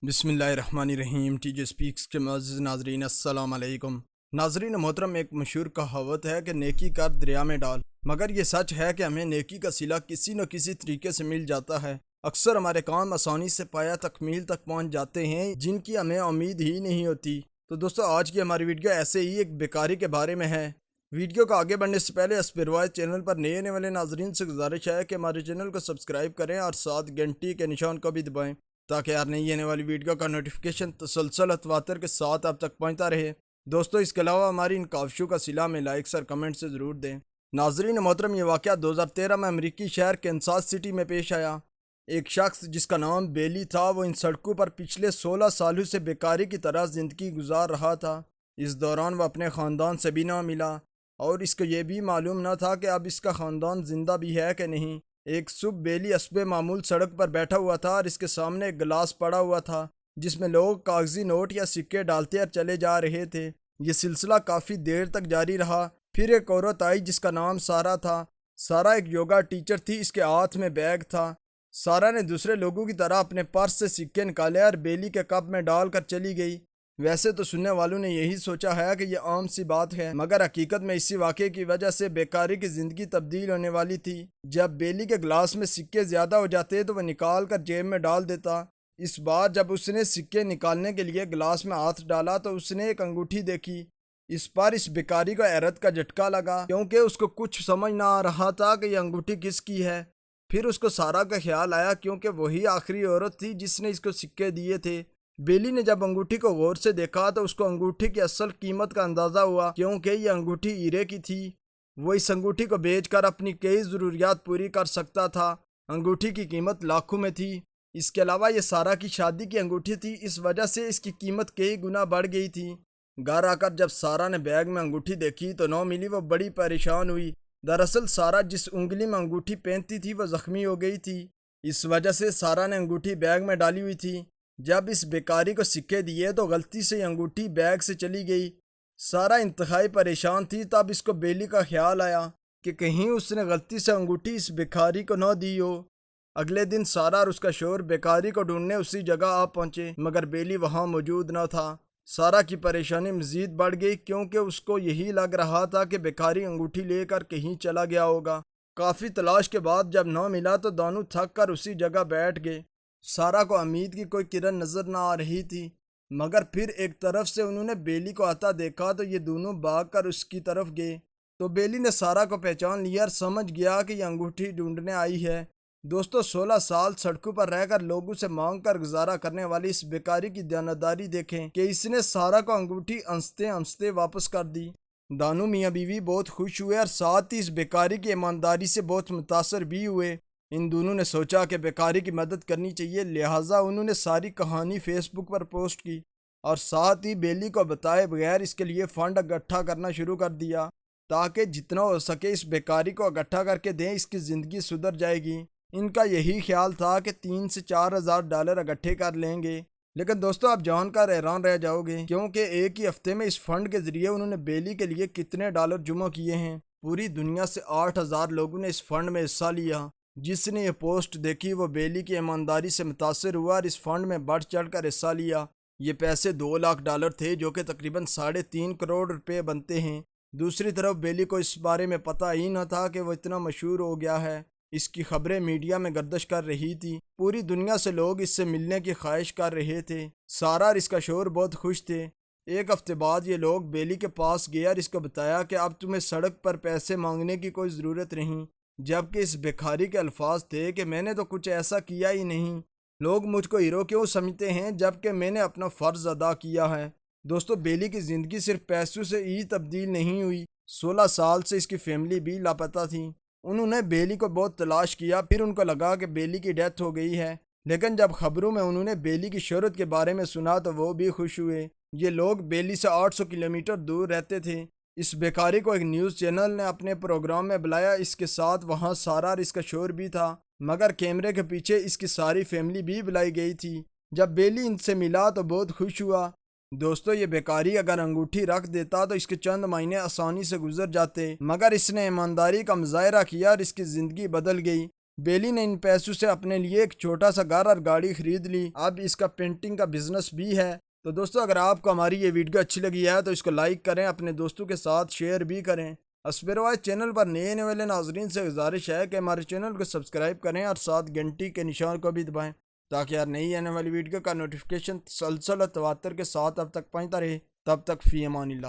بسم اللہ الرحمن الرحیم۔ ٹی جے سپیکس کے معزز ناظرین السلام علیکم۔ ناظرین محترم، ایک مشہور کہاوت ہے کہ نیکی کر دریا میں ڈال، مگر یہ سچ ہے کہ ہمیں نیکی کا صلہ کسی نہ کسی طریقے سے مل جاتا ہے۔ اکثر ہمارے کام آسانی سے پایہ تکمیل تک پہنچ جاتے ہیں جن کی ہمیں امید ہی نہیں ہوتی۔ تو دوستو، آج کی ہماری ویڈیو ایسے ہی ایک بیکاری کے بارے میں ہے۔ ویڈیو کو آگے بڑھنے سے پہلے اسپیروائز چینل پر نئے آنے والے ناظرین سے گزارش ہے کہ ہمارے چینل کو سبسکرائب کریں اور ساتھ گھنٹی کے نشان کو بھی دبائیں تاکہ ہر نئی آنے والی ویڈیو کا نوٹیفیکیشن تسلسل اتواتر کے ساتھ آپ تک پہنچتا رہے۔ دوستو، اس کے علاوہ ہماری ان کاوشوں کا صلہ میں لائکس اور کمنٹ سے ضرور دیں۔ ناظرین محترم، یہ واقعہ 2013 میں امریکی شہر کینساس سٹی میں پیش آیا۔ ایک شخص جس کا نام بیلی تھا، وہ ان سڑکوں پر پچھلے 16 سالوں سے بیکاری کی طرح زندگی گزار رہا تھا۔ اس دوران وہ اپنے خاندان سے بھی نہ ملا اور اس کو یہ بھی معلوم نہ تھا کہ اب اس کا خاندان زندہ بھی ہے کہ نہیں۔ ایک صبح بیلی حسب معمول سڑک پر بیٹھا ہوا تھا اور اس کے سامنے ایک گلاس پڑا ہوا تھا جس میں لوگ کاغذی نوٹ یا سکے ڈالتے اور چلے جا رہے تھے۔ یہ سلسلہ کافی دیر تک جاری رہا۔ پھر ایک عورت آئی جس کا نام سارا تھا۔ سارا ایک یوگا ٹیچر تھی، اس کے ہاتھ میں بیگ تھا۔ سارا نے دوسرے لوگوں کی طرح اپنے پرس سے سکے نکالے اور بیلی کے کپ میں ڈال کر چلی گئی۔ ویسے تو سننے والوں نے یہی سوچا ہے کہ یہ عام سی بات ہے، مگر حقیقت میں اسی واقعے کی وجہ سے بیکاری کی زندگی تبدیل ہونے والی تھی۔ جب بیلی کے گلاس میں سکے زیادہ ہو جاتے تو وہ نکال کر جیب میں ڈال دیتا۔ اس بار جب اس نے سکے نکالنے کے لیے گلاس میں ہاتھ ڈالا تو اس نے ایک انگوٹھی دیکھی۔ اس پر اس بیکاری کو حیرت کا جھٹکا لگا کیونکہ اس کو کچھ سمجھ نہ آ رہا تھا کہ یہ انگوٹھی کس کی ہے۔ پھر اس کو سارا کا خیال آیا کیونکہ وہی آخری عورت تھی جس نے اس کو سکے دیے تھے۔ بیلی نے جب انگوٹھی کو غور سے دیکھا تو اس کو انگوٹھی کی اصل قیمت کا اندازہ ہوا کیونکہ یہ انگوٹھی ہیرے کی تھی۔ وہ اس انگوٹھی کو بیچ کر اپنی کئی ضروریات پوری کر سکتا تھا۔ انگوٹھی کی قیمت لاکھوں میں تھی۔ اس کے علاوہ یہ سارا کی شادی کی انگوٹھی تھی، اس وجہ سے اس کی قیمت کئی گنا بڑھ گئی تھی۔ گھر آ کر جب سارا نے بیگ میں انگوٹھی دیکھی تو نہ ملی، وہ بڑی پریشان ہوئی۔ دراصل سارا جس انگلی میں انگوٹھی پہنتی تھی وہ زخمی ہو گئی تھی، اس وجہ سے سارا نے انگوٹھی بیگ میں ڈالی ہوئی تھی۔ جب اس بیکاری کو سکے دیے تو غلطی سے انگوٹھی بیگ سے چلی گئی۔ سارا انتہائی پریشان تھی۔ تب اس کو بیلی کا خیال آیا کہ کہیں اس نے غلطی سے انگوٹھی اس بیکاری کو نہ دی ہو۔ اگلے دن سارا اور اس کا شوہر بیکاری کو ڈھونڈنے اسی جگہ آ پہنچے، مگر بیلی وہاں موجود نہ تھا۔ سارا کی پریشانی مزید بڑھ گئی کیونکہ اس کو یہی لگ رہا تھا کہ بیکاری انگوٹھی لے کر کہیں چلا گیا ہوگا۔ کافی تلاش کے بعد جب نہ ملا تو دونوں تھک کر اسی جگہ بیٹھ گئے۔ سارا کو امید کی کوئی کرن نظر نہ آ رہی تھی، مگر پھر ایک طرف سے انہوں نے بیلی کو آتا دیکھا تو یہ دونوں بھاگ کر اس کی طرف گئے۔ تو بیلی نے سارا کو پہچان لیا اور سمجھ گیا کہ یہ انگوٹھی ڈھونڈنے آئی ہے۔ دوستو، 16 سال سڑکوں پر رہ کر لوگوں سے مانگ کر گزارا کرنے والی اس بیکاری کی دیانتداری دیکھیں کہ اس نے سارا کو انگوٹھی ہنستے ہنستے واپس کر دی۔ دونوں میاں بیوی بہت خوش ہوئے اور ساتھ ہی اس بیکاری کی ایمانداری سے بہت متاثر بھی ہوئے۔ ان دونوں نے سوچا کہ بیکاری کی مدد کرنی چاہیے، لہٰذا انہوں نے ساری کہانی فیس بک پر پوسٹ کی اور ساتھ ہی بیلی کو بتائے بغیر اس کے لیے فنڈ اکٹھا کرنا شروع کر دیا تاکہ جتنا ہو سکے اس بیکاری کو اکٹھا کر کے دیں، اس کی زندگی سدھر جائے گی۔ ان کا یہی خیال تھا کہ 3 سے 4 ہزار ڈالر اکٹھے کر لیں گے۔ لیکن دوستو، آپ جان کر حیران رہ جاؤ گے کیونکہ ایک ہی ہفتے میں اس فنڈ کے ذریعے انہوں نے بیلی کے لیے کتنے ڈالر جمع کیے ہیں۔ پوری دنیا سے 8,000 لوگوں نے اس فنڈ میں حصہ لیا۔ جس نے یہ پوسٹ دیکھی وہ بیلی کی ایمانداری سے متاثر ہوا اور اس فنڈ میں بڑھ چڑھ کر حصہ لیا۔ یہ پیسے 2 لاکھ ڈالر تھے جو کہ تقریباً 3.5 کروڑ روپے بنتے ہیں۔ دوسری طرف بیلی کو اس بارے میں پتہ ہی نہ تھا کہ وہ اتنا مشہور ہو گیا ہے۔ اس کی خبریں میڈیا میں گردش کر رہی تھی، پوری دنیا سے لوگ اس سے ملنے کی خواہش کر رہے تھے۔ سارا اور اس کا شوہر بہت خوش تھے۔ ایک ہفتے بعد یہ لوگ بیلی کے پاس گئے اور اس کو بتایا کہ اب تمہیں سڑک پر پیسے مانگنے کی کوئی ضرورت نہیں، جبکہ اس بھکاری کے الفاظ تھے کہ میں نے تو کچھ ایسا کیا ہی نہیں، لوگ مجھ کو ہیرو کیوں سمجھتے ہیں جبکہ میں نے اپنا فرض ادا کیا ہے۔ دوستو، بیلی کی زندگی صرف پیسوں سے ہی تبدیل نہیں ہوئی، 16 سال سے اس کی فیملی بھی لاپتہ تھی۔ انہوں نے بیلی کو بہت تلاش کیا، پھر ان کو لگا کہ بیلی کی ڈیتھ ہو گئی ہے، لیکن جب خبروں میں انہوں نے بیلی کی شہرت کے بارے میں سنا تو وہ بھی خوش ہوئے۔ یہ لوگ بیلی سے 800 کلومیٹر دور رہتے تھے۔ اس بیکاری کو ایک نیوز چینل نے اپنے پروگرام میں بلایا، اس کے ساتھ وہاں سارا اور اس کا شوہر بھی تھا، مگر کیمرے کے پیچھے اس کی ساری فیملی بھی بلائی گئی تھی۔ جب بیلی ان سے ملا تو بہت خوش ہوا۔ دوستو، یہ بیکاری اگر انگوٹھی رکھ دیتا تو اس کے چند مہینے آسانی سے گزر جاتے، مگر اس نے ایمانداری کا مظاہرہ کیا اور اس کی زندگی بدل گئی۔ بیلی نے ان پیسوں سے اپنے لیے ایک چھوٹا سا گھر اور گاڑی خرید لی. اب اس کا پینٹنگ کا بزنس بھی ہے. تو دوستو اگر آپ کو ہماری یہ ویڈیو اچھی لگی ہے تو اس کو لائک کریں، اپنے دوستوں کے ساتھ شیئر بھی کریں. اسپیروائز چینل پر نئے آنے والے ناظرین سے گزارش ہے کہ ہمارے چینل کو سبسکرائب کریں اور ساتھ گھنٹی کے نشان کو بھی دبائیں تاکہ ہر نئی آنے والی ویڈیو کا نوٹیفیکیشن تسلسل و تواتر کے ساتھ اب تک پہنچتا رہے. تب تک فی امان اللہ.